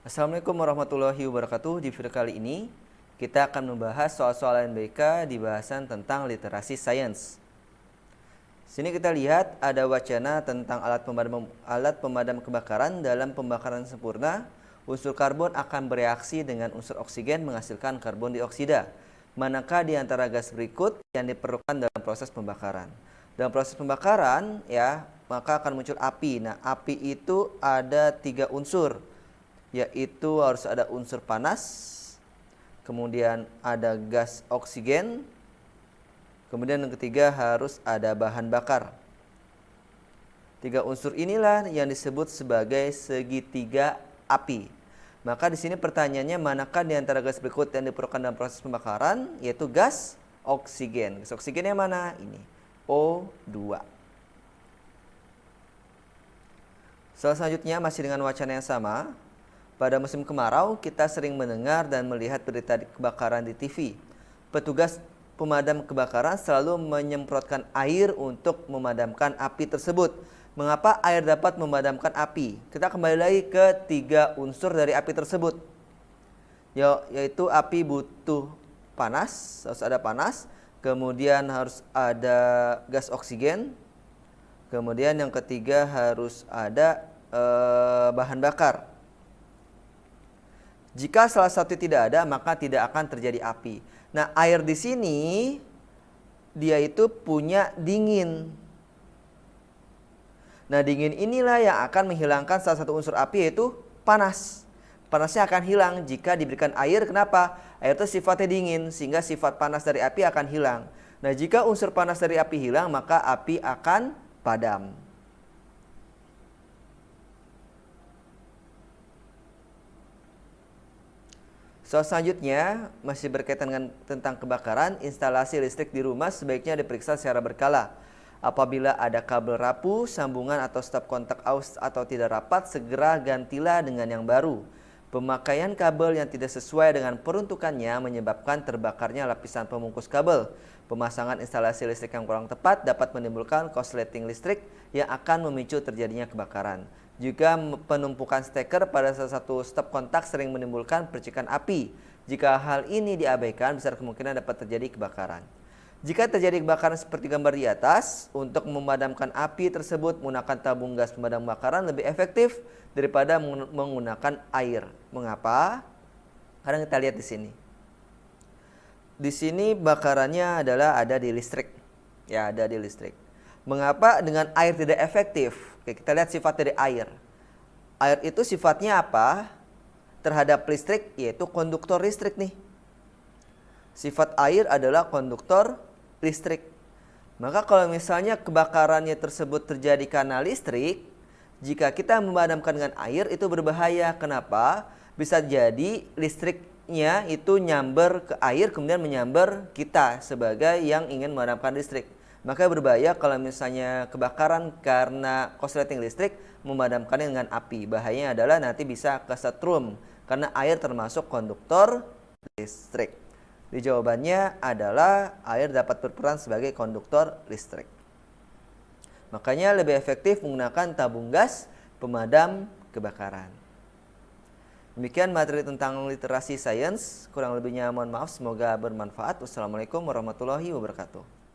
Assalamualaikum warahmatullahi wabarakatuh. Di video kali ini kita akan membahas soal-soal LNBK di bahasan tentang literasi sains. Sini kita lihat ada wacana tentang alat pemadam kebakaran. Dalam pembakaran sempurna, unsur karbon akan bereaksi dengan unsur oksigen menghasilkan karbon dioksida. Manakah di antara gas berikut yang diperlukan dalam proses pembakaran? Dalam proses pembakaran maka akan muncul api. Nah, api itu ada 3 unsur, yaitu harus ada unsur panas, kemudian ada gas oksigen, kemudian yang ketiga harus ada bahan bakar. 3 unsur inilah yang disebut sebagai segitiga api. Maka di sini pertanyaannya, manakah di antara gas berikut yang diperlukan dalam proses pembakaran? Yaitu gas oksigen. Gas oksigen yang mana? Ini, O2. Soal selanjutnya masih dengan wacana yang sama. Pada musim kemarau, kita sering mendengar dan melihat berita kebakaran di TV. Petugas pemadam kebakaran selalu menyemprotkan air untuk memadamkan api tersebut. Mengapa air dapat memadamkan api? Kita kembali lagi ke 3 unsur dari api tersebut, yaitu api butuh panas, harus ada panas, kemudian harus ada gas oksigen, kemudian yang ketiga harus ada bahan bakar. Jika salah satu tidak ada, maka tidak akan terjadi api. Nah, air di sini dia itu punya dingin. Nah, dingin inilah yang akan menghilangkan salah satu unsur api, yaitu panas. Panasnya akan hilang jika diberikan air. Kenapa? Air itu sifatnya dingin, sehingga sifat panas dari api akan hilang. Nah, jika unsur panas dari api hilang, maka api akan padam. Soal selanjutnya masih berkaitan dengan tentang kebakaran. Instalasi listrik di rumah sebaiknya diperiksa secara berkala. Apabila ada kabel rapuh, sambungan atau stop kontak aus atau tidak rapat, segera gantilah dengan yang baru. Pemakaian kabel yang tidak sesuai dengan peruntukannya menyebabkan terbakarnya lapisan pemungkus kabel. Pemasangan instalasi listrik yang kurang tepat dapat menimbulkan korsleting listrik yang akan memicu terjadinya kebakaran. Juga penumpukan steker pada salah satu stop kontak sering menimbulkan percikan api. Jika hal ini diabaikan, besar kemungkinan dapat terjadi kebakaran. Jika terjadi kebakaran seperti gambar di atas, untuk memadamkan api tersebut menggunakan tabung gas pemadam kebakaran lebih efektif daripada menggunakan air. Mengapa? Karena kita lihat di sini. Di sini bakarannya adalah ada di listrik. Ya, ada di listrik. Mengapa dengan air tidak efektif? Oke, kita lihat sifat dari air. Air itu sifatnya apa? Terhadap listrik, yaitu konduktor listrik nih. Sifat air adalah konduktor listrik. Maka kalau misalnya kebakarannya tersebut terjadi karena listrik, jika kita memadamkan dengan air itu berbahaya. Kenapa? Bisa jadi listriknya itu nyamber ke air, kemudian menyambar kita sebagai yang ingin memadamkan listrik. Maka berbahaya kalau misalnya kebakaran karena korsleting listrik memadamkannya dengan api. Bahayanya adalah nanti bisa kesetrum karena air termasuk konduktor listrik. Di jawabannya adalah air dapat berperan sebagai konduktor listrik. Makanya lebih efektif menggunakan tabung gas pemadam kebakaran. Demikian materi tentang literasi sains. Kurang lebihnya mohon maaf, semoga bermanfaat. Wassalamualaikum warahmatullahi wabarakatuh.